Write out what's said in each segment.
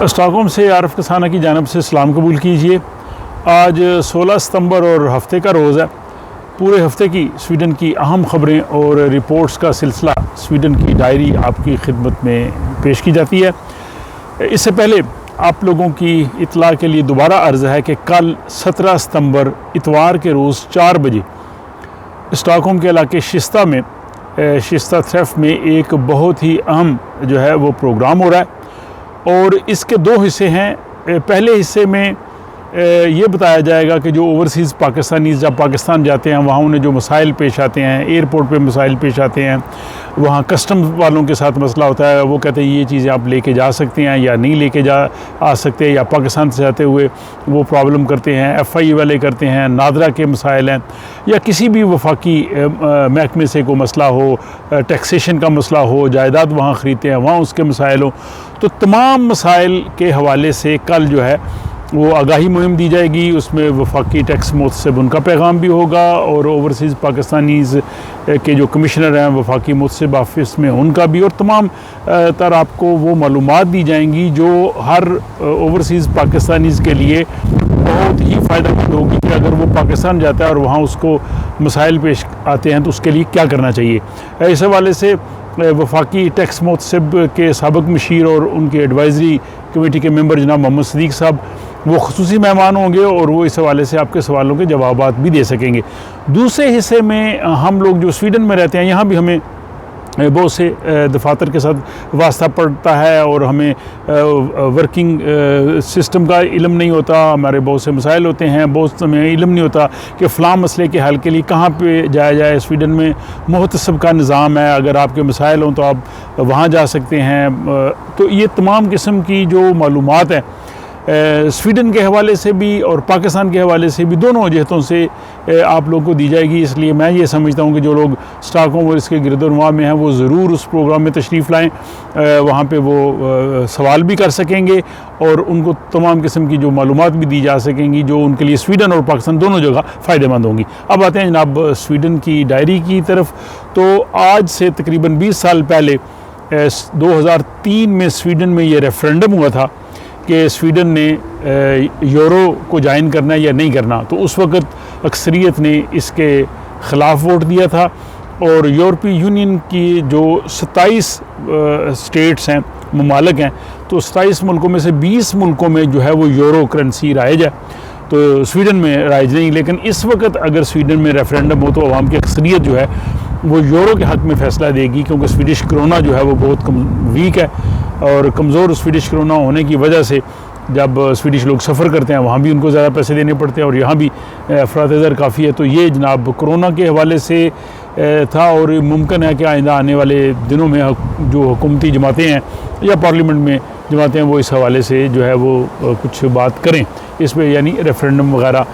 Stockholm से आरफ कसाना की जानिब से सलाम कबूल कीजिए। आज 16 सितंबर और हफ्ते का रोज़ है। पूरे हफ्ते की स्वीडन की अहम ख़बरें और रिपोर्ट्स का सिलसिला स्वीडन की डायरी आपकी खिदमत में पेश की जाती है। इससे पहले आप लोगों की इतला के लिए दोबारा अर्ज़ है कि कल 17 सितंबर इतवार के रोज़ 4 बजे स्टॉकहोम के इलाके शिस्ता में शिस्ता थ्रेफ में एक बहुत ही अहम जो है वो प्रोग्राम हो रहा है और इसके दो हिस्से हैं। पहले हिस्से में ये बताया जाएगा कि जो ओवरसीज़ पाकिस्तानीज़ जब पाकिस्तान जाते हैं वहाँ उन्हें जो मसाइल पेश आते हैं, एयरपोर्ट पे मसाइल पेश आते हैं, वहाँ कस्टम वालों के साथ मसला होता है, वो कहते हैं ये चीज़ें आप लेके जा सकते हैं या नहीं लेके आ सकते, या पाकिस्तान से जाते हुए वो प्रॉब्लम करते हैं, FI वाले करते हैं, नादरा के मसाइल हैं, या किसी भी वफाकी महकमे से कोई मसला हो, टैक्सेशन का मसला हो, जायदाद वहाँ ख़रीदते हैं वहाँ उसके मसाइल हो। तो तमाम मसाइल के हवाले से कल जो है वो आगाही मुहिम दी जाएगी। उसमें वफाकी टैक्स मुतसिब उनका पैगाम भी होगा और ओवरसीज़ पाकिस्तानीज़ के जो कमिश्नर हैं वफाकी मुतसिब ऑफिस में उनका भी, और तमाम तर आपको वो मालूमात दी जाएंगी जो हर ओवरसीज़ पाकिस्तानीज़ के लिए बहुत ही फ़ायदेमंद होगी कि अगर वो पाकिस्तान जाता है और वहाँ उसको मसाइल पेश आते हैं तो उसके लिए क्या करना चाहिए। इस हवाले से वफाकी टैक्स मुतसिब के साबिक़ मशीर और उनके एडवाइज़री कमेटी के मेंबर जनाब मोहम्मद सदीक साहब वो ख़ुसूसी मेहमान होंगे और वो इस हवाले से आपके सवालों के जवाबात भी दे सकेंगे। दूसरे हिस्से में हम लोग जो स्वीडन में रहते हैं यहाँ भी हमें बहुत से दफातर के साथ वास्ता पड़ता है और हमें वर्किंग सिस्टम का इल्म नहीं होता। हमारे बहुत से मसाइल होते हैं, बहुत हमें इल्म नहीं होता कि फ़लाँ मसले के हल के लिए कहाँ पे जाया जाए। स्वीडन में मुहतसब का निज़ाम है, अगर आपके मसाइल हों तो आप वहाँ जा सकते हैं। तो ये तमाम किस्म की जो मालूमात है स्वीडन के हवाले से भी और पाकिस्तान के हवाले से भी, दोनों वजहों से आप लोगों को दी जाएगी। इसलिए मैं ये समझता हूँ कि जो लोग स्टॉकहोम और इसके गिरदोनुमा में हैं वो ज़रूर उस प्रोग्राम में तशरीफ़ लाएँ। वहाँ पे वो सवाल भी कर सकेंगे और उनको तमाम किस्म की जो मालूमात भी दी जा सकेंगी जो उनके लिए स्वीडन और पाकिस्तान दोनों जगह फ़ायदेमंद होंगी। अब आते हैं जनाब स्वीडन की डायरी की तरफ। तो आज से तकरीबन 20 साल पहले 2003 में स्वीडन में ये रेफरेंडम हुआ था कि स्वीडन ने यूरो को ज्वाइन करना है या नहीं करना। तो उस वक़्त अक्सरियत ने इसके ख़िलाफ़ वोट दिया था और यूरोपीय यूनियन की जो 27 स्टेट्स हैं, ममालिक हैं, तो 27 मुल्कों में से 20 मुल्कों में जो है वो यूरो करेंसी राइज है, तो स्वीडन में राइज नहीं। लेकिन इस वक्त अगर स्वीडन में रेफरेंडम हो तो अवाम की अक्सरियत जो है वो यूरो के हक़ में फ़ैसला देगी, क्योंकि स्वीडिश क्रोना जो है वो बहुत वीक है और कमज़ोर स्वीडिश क्रोना होने की वजह से जब स्वीडिश लोग सफ़र करते हैं वहाँ भी उनको ज़्यादा पैसे देने पड़ते हैं और यहाँ भी अफरात-ए-ज़र काफ़ी है। तो ये जनाब कोरोना के हवाले से था और मुमकिन है कि आइंदा आने वाले दिनों में जो हुकूमती जमातें हैं या पार्लियामेंट में जमातें हैं वो इस हवाले से जो है वो कुछ बात करें इस पर, यानी रेफरेंडम वगैरह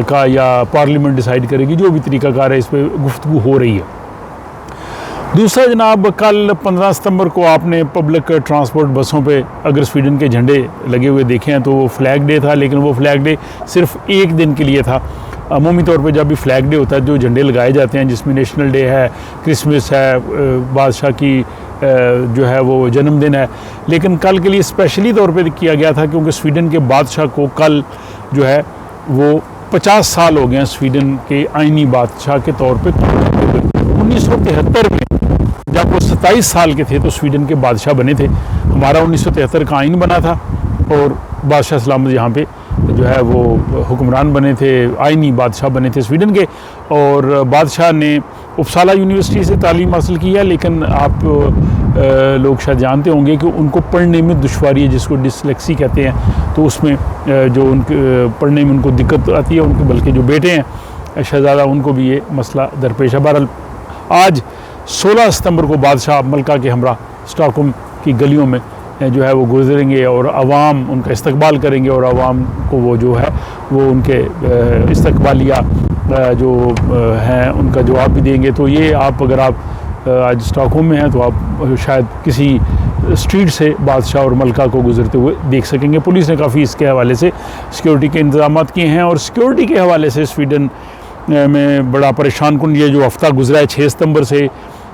का या पार्लियामेंट डिसाइड करेगी, जो भी तरीक़ाकार है इस पर गुफ्तगू हो रही है। दूसरा जनाब, कल 15 सितंबर को आपने पब्लिक ट्रांसपोर्ट बसों पे अगर स्वीडन के झंडे लगे हुए देखे हैं तो वो फ्लैग डे था, लेकिन वो फ्लैग डे सिर्फ एक दिन के लिए था। अमूमी तौर पे जब भी फ्लैग डे होता है जो झंडे लगाए जाते हैं जिसमें नेशनल डे है, क्रिसमस है, बादशाह की जो है वो जन्मदिन है, लेकिन कल के लिए स्पेशली तौर पे किया गया था क्योंकि स्वीडन के बादशाह को कल जो है वो 50 साल हो गए हैं स्वीडन के आइनी बादशाह के तौर पे। 1973 में जब वो 27 साल के थे तो स्वीडन के बादशाह बने थे। हमारा 1973 का आइन बना था और बादशाह सलामत यहाँ पे जो है वो हुक्मरान बने थे, आइनी बादशाह बने थे स्वीडन के। और बादशाह ने उपसाला यूनिवर्सिटी से तालीम हासिल की है, लेकिन आप लोग शायद जानते होंगे कि उनको पढ़ने में दुश्वारी है, जिसको डिसलेक्सी कहते हैं। तो उसमें जो उनके पढ़ने में उनको दिक्कत आती है, उनके बल्कि जो बेटे हैं शहज़ादा उनको भी ये मसला दरपेश है। बहरहाल आज 16 सितंबर को बादशाह मलका के हमरा स्टॉकहोम की गलियों में जो है वो गुजरेंगे और आवाम उनका इस्तकबाल करेंगे और आवाम को वो जो है वो उनके इस्तकबालिया जो हैं उनका जवाब भी देंगे। तो ये आप अगर आप आज स्टॉकहोम में हैं तो आप शायद किसी स्ट्रीट से बादशाह और मलका को गुजरते हुए देख सकेंगे। पुलिस ने काफ़ी इसके हवाले से सिक्योरिटी के इंतजाम किए हैं और सिक्योरिटी के हवाले से स्वीडन में बड़ा परेशान कुन ये जो हफ़्ता गुजरा है 6 सितंबर से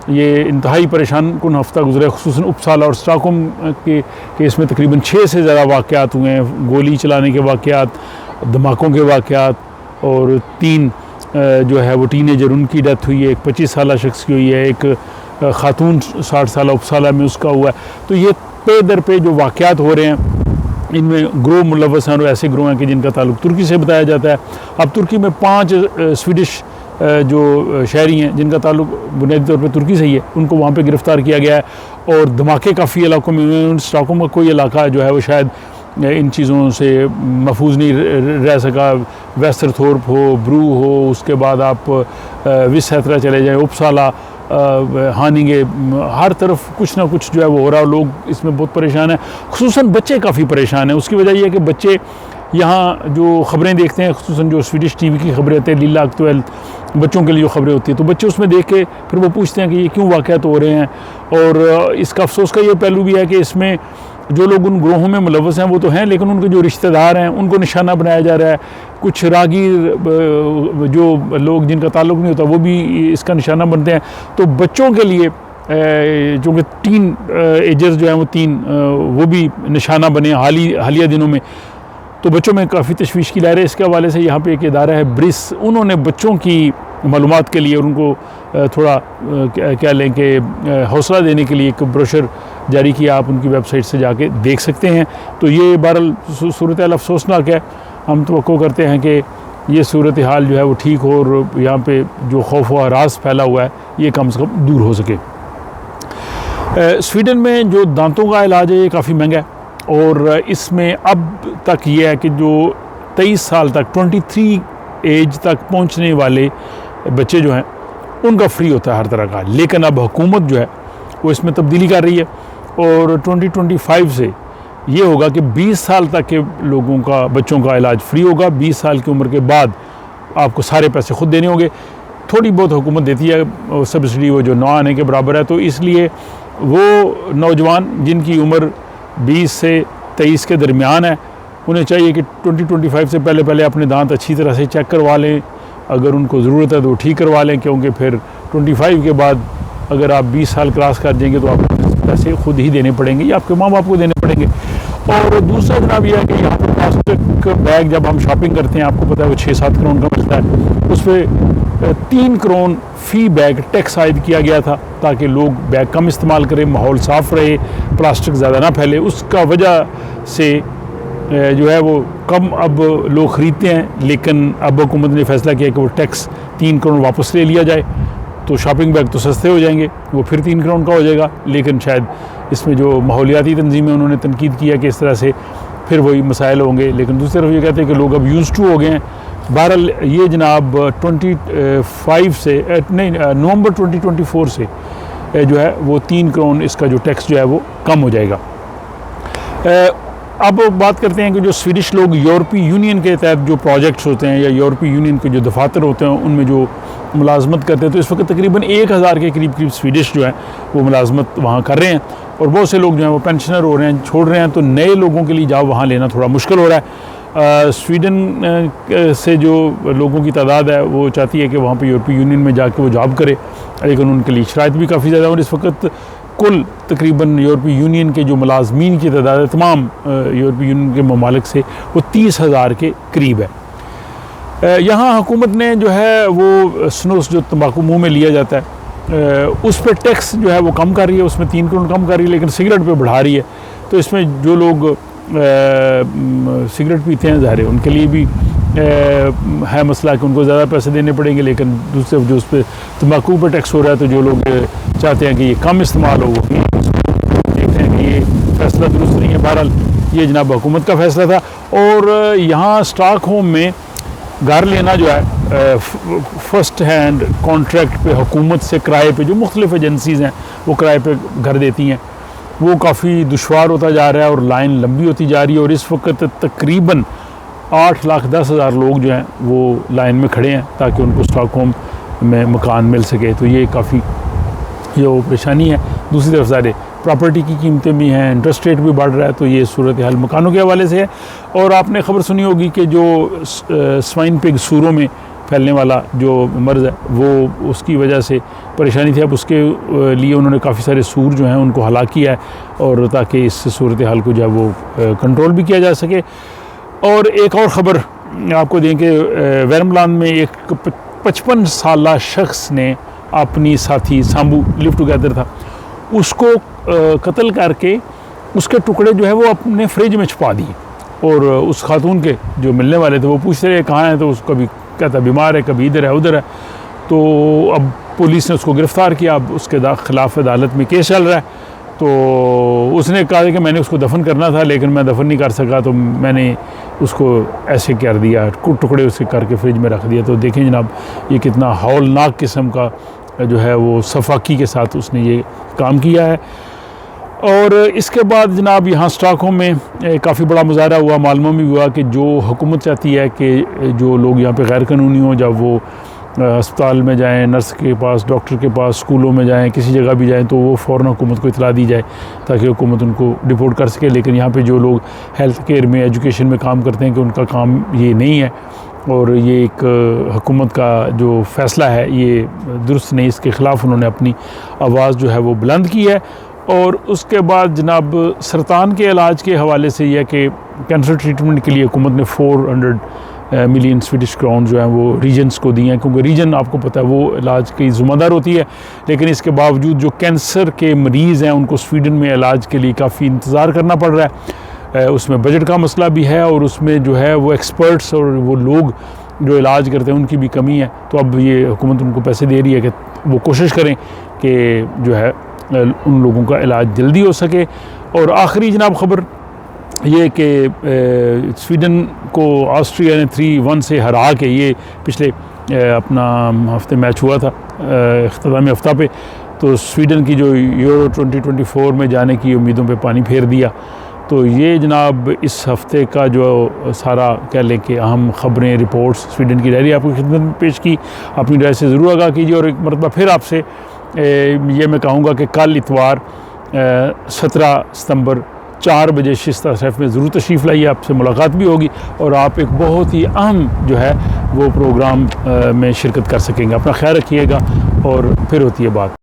ये इंतहाई परेशान कुन हफ्ता गुजरा, खुसूसन उपसाला और स्टॉकहोम के केस में तकरीबन 6 से ज़्यादा वाक़यात हुए हैं, गोली चलाने के वाक़यात, धमाकों के वाक़यात, और 3 जो है वो टीनेजर उनकी डेथ हुई है, एक 25 साल शख्स की हुई है, एक ख़ातून 60 साल उपसाला में उसका हुआ है। तो ये पे दर पे जो वाक़यात हो रहे हैं इनमें ग्रोह मुलव्वस हैं और ऐसे ग्रोह हैं कि जिनका ताल्लुक तुर्की से बताया जाता है। अब तुर्की में 5 स्वीडिश जो शहरी हैं जिनका ताल्लुक बुनियादी तौर पे तुर्की से ही है, उनको वहाँ पे गिरफ़्तार किया गया है। और धमाके काफ़ी इलाकों में हुए हैं। स्टॉकहोम का कोई इलाका जो है वो शायद इन चीज़ों से महफूज नहीं रह सका। वेस्टरथोर्प हो, ब्रू हो, उसके बाद आप विसहत्रा चले जाएँ, उपसाला, हानिंगे, हर तरफ कुछ ना कुछ जो है वो हो रहा है। लोग इसमें बहुत परेशान हैं, खुसूसन बच्चे काफ़ी परेशान हैं। उसकी वजह यह है कि बच्चे यहाँ जो ख़बरें देखते हैं, खुसूसन जो स्वीडिश टीवी की खबरें होती हैं, लीला एक्तुअल, बच्चों के लिए जो खबरें होती हैं, तो बच्चे उसमें देख के फिर वो पूछते हैं कि ये क्यों वाक़यात हो रहे हैं। और इसका अफसोस का ये पहलू भी है कि इसमें जो लोग उन ग्रोहों में मुलव्वस हैं वो तो हैं, लेकिन उनके जो रिश्तेदार हैं उनको निशाना बनाया जा रहा है। कुछ रागीर जो लोग जिनका ताल्लुक नहीं होता वो भी इसका निशाना बनते हैं। तो बच्चों के लिए जो कि 3 एजर्स जो हैं वो 3 वो भी निशाना बने हालिया दिनों में। तो बच्चों में काफ़ी तशवीश की लहर है। इसके हवाले से यहाँ पे एक इदारा है ब्रिस, उन्होंने बच्चों की मालूमात के लिए और उनको थोड़ा क्या लें कि हौसला देने के लिए एक ब्रोशर जारी किया। आप उनकी वेबसाइट से जाके देख सकते हैं। तो ये बहरहाल सूरत हाल अफसोसनाक है। हम तवक्को करते हैं कि ये सूरत हाल जो है वो ठीक हो और यहाँ पे जो खौफ व हरास फैला हुआ है ये कम से कम दूर हो सके। स्वीडन में जो दांतों का इलाज है ये काफ़ी महंगा है, और इसमें अब तक ये है कि जो 23 साल तक 23 एज तक पहुंचने वाले बच्चे जो हैं उनका फ्री होता है हर तरह का। लेकिन अब हुकूमत जो है वो इसमें तब्दीली कर रही है और 2025 से ये होगा कि 20 साल तक के लोगों का, बच्चों का इलाज फ्री होगा। 20 साल की उम्र के बाद आपको सारे पैसे खुद देने होंगे। थोड़ी बहुत हुकूमत देती है सब्सिडी, वो जो 9 आने के बराबर है। तो इसलिए वो नौजवान जिनकी उम्र 20 से 23 के दरमियान है, उन्हें चाहिए कि 2025 से पहले अपने दांत अच्छी तरह से चेक करवा लें। अगर उनको ज़रूरत है तो ठीक करवा लें, क्योंकि फिर 25 के बाद अगर आप 20 साल क्रॉस कर देंगे तो आपको पैसे खुद ही देने पड़ेंगे या आपके माँ बाप को देने पड़ेंगे। और दूसरा जनाब यह है कि यहाँ पर प्लास्टिक बैग जब हम शॉपिंग करते हैं, आपको पता है वो 6-7 करोड़ का मिलता है, उस पर 3 करोड़ फ़ी बैग टैक्स आयद किया गया था ताकि लोग बैग कम इस्तेमाल करें, माहौल साफ़ रहे, प्लास्टिक ज़्यादा ना फैले। उसका वजह से जो है वो कम अब लोग ख़रीदते हैं। लेकिन अब हुकूमत ने फैसला किया कि वो टैक्स 3 करोड़ वापस ले लिया जाए, तो शॉपिंग बैग तो सस्ते हो जाएंगे, वो फिर 3 करोड़ का हो जाएगा। लेकिन शायद इसमें जो माहौलियाती तंजीमें उन्होंने तनकीद किया कि इस तरह से फिर वही मसाइल होंगे। लेकिन दूसरी तरफ ये कहते हैं कि लोग अब यूज़ टू हो गए हैं। बहरहाल ये जनाब 25 से नवंबर 2024 से जो है वो 3 करोड़ इसका जो टैक्स जो है वो कम हो जाएगा। अब बात करते हैं कि जो स्वीडिश लोग यूरोपीय यूनियन के तहत जो प्रोजेक्ट्स होते हैं या यूरोपीय यूनियन के जो दफातर होते हैं उनमें जो मुलाजमत करते हैं, तो इस वक्त तकरीबन 1000 के करीब स्वीडिश जो है वो मुलाजमत वहाँ कर रहे हैं। और बहुत से लोग जो हैं वो पेंशनर हो रहे हैं, छोड़ रहे हैं। तो नए लोगों के लिए जॉब वहाँ लेना थोड़ा मुश्किल हो रहा है। स्वीडन से जो लोगों की तादाद है वो चाहती है कि वहाँ पर यूरोपीय यूनियन में जाके वो जॉब करे, लेकिन उनके लिए शराइत भी काफ़ी ज़्यादा। और इस वक्त कुल तकरीबन यूरोपीय यूनियन के जो मुलाजमीन की तादाद है तमाम यूरोपीय यूनियन के ममालिक से वो 30,000 के करीब है। यहाँ हुकूमत ने जो है वो स्नोस जो तंबाकू मुँह में लिया जाता है उस पर टैक्स जो है वो कम कर रही है, उसमें 3 करोड़ कम कर रही है, लेकिन सिगरेट पे बढ़ा रही है। तो इसमें जो लोग सिगरेट पीते हैं ज़ाहिर है उनके लिए भी है मसला कि उनको ज़्यादा पैसे देने पड़ेंगे। लेकिन दूसरे जो उस पर तंबाकू पर टैक्स हो रहा है, तो जो लोग चाहते हैं कि ये कम इस्तेमाल हो वो देखते हैं कि ये फैसला दुरुस्त नहीं है। बहरहाल ये जनाब हुकूमत का फैसला था। और यहाँ स्टॉकहोम में घर लेना जो है फ़र्स्ट हैंड कॉन्ट्रैक्ट पे हुकूमत से किराए पे जो मुख्तलिफ एजेंसीज़ हैं वो किराए पे घर देती हैं, वो काफ़ी दुश्वार होता जा रहा है और लाइन लंबी होती जा रही है। और इस वक्त तकरीबन 8,10,000 लोग जो हैं वो लाइन में खड़े हैं ताकि उनको स्टॉकहोम में मकान मिल सके। तो ये काफ़ी जो परेशानी है। दूसरी तरफ सारे प्रॉपर्टी की कीमतें भी हैं, इंटरेस्ट रेट भी बढ़ रहा है। तो ये सूरत हाल मकानों के हवाले से है। और आपने ख़बर सुनी होगी कि जो स्वाइन पिग सूरों में फैलने वाला जो मर्ज़ है वो उसकी वजह से परेशानी थी। अब उसके लिए उन्होंने काफ़ी सारे सूर जो हैं उनको हलाक किया है, और ताकि इस सूरत हाल को जो है वो कंट्रोल भी किया जा सके। और एक और ख़बर आपको दें कि वेरमलान में एक 55 साला शख्स ने अपनी साथी सांबू लिव टुगेदर था, उसको कत्ल करके उसके टुकड़े जो है वो अपने फ्रिज में छुपा दिए। और उस खातून के जो मिलने वाले थे वो पूछते रहे कहाँ हैं, तो उसको कभी कहता बीमार है, कभी इधर है उधर है। तो अब पुलिस ने उसको गिरफ़्तार किया, अब उसके खिलाफ अदालत में केस चल रहा है। तो उसने कहा कि मैंने उसको दफन करना था लेकिन मैं दफन नहीं कर सका, तो मैंने उसको ऐसे कर दिया, टुकड़े उसके करके फ्रिज में रख दिया। तो देखें जनाब, ये कितना हौलनाक किस्म का जो है वो सफाकी के साथ उसने ये काम किया है। और इसके बाद जनाब यहाँ स्टॉकहोम में काफ़ी बड़ा मुजाहरा हुआ, मालूम भी हुआ कि जो हुकूमत चाहती है कि जो लोग यहाँ पे गैर कानूनी हों, जब वो अस्पताल में जाएं, नर्स के पास, डॉक्टर के पास, स्कूलों में जाएं, किसी जगह भी जाएं, तो वो फ़ौरन हुकूमत को इतला दी जाए ताकि हुकूमत उनको डिपोर्ट कर सके। लेकिन यहाँ पे जो लोग हेल्थ केयर में, एजुकेशन में काम करते हैं कि उनका काम ये नहीं है, और ये एक हुकूमत का जो फ़ैसला है ये दुरुस्त नहीं, इसके ख़िलाफ़ उन्होंने अपनी आवाज़ जो है वो बुलंद की है। और उसके बाद जनाब सरतान के इलाज के हवाले से यह कि कैंसर ट्रीटमेंट के लिए हुकूमत ने 400 मिलियन स्वीडिश क्राउन जो है वो रीजन्स को दिए हैं, क्योंकि रीजन आपको पता है वो इलाज की ज़िम्मेदार होती है। लेकिन इसके बावजूद जो कैंसर के मरीज़ हैं उनको स्वीडन में इलाज के लिए काफ़ी इंतज़ार करना पड़ रहा है। उसमें बजट का मसला भी है, और उसमें जो है वो एक्सपर्ट्स और वो लोग जो इलाज करते हैं उनकी भी कमी है। तो अब ये हुकूमत उनको पैसे दे रही है कि वो कोशिश करें कि जो है उन लोगों का इलाज जल्दी हो सके। और आखिरी जनाब ख़बर ये कि स्वीडन को ऑस्ट्रिया ने 3-1 से हरा के, ये पिछले अपना हफ्ते मैच हुआ था इख्तितामी हफ्ता पे, तो स्वीडन की जो यूरो 2024 में जाने की उम्मीदों पे पानी फेर दिया। तो ये जनाब इस हफ़्ते का जो सारा कह लें कि अहम ख़बरें, रिपोर्ट्स, स्वीडन की डायरी आपकी खिदमत में पेश की। अपनी राय से ज़रूर आगाह कीजिए। और एक मरतबा फिर आपसे ये मैं कहूँगा कि कल इतवार 17 सितंबर 4 बजे शिस्ता सैफ में ज़रूर तशरीफ़ लाइए, आपसे मुलाकात भी होगी और आप एक बहुत ही अहम जो है वो प्रोग्राम में शिरकत कर सकेंगे। अपना ख्याल रखिएगा और फिर होती है बात।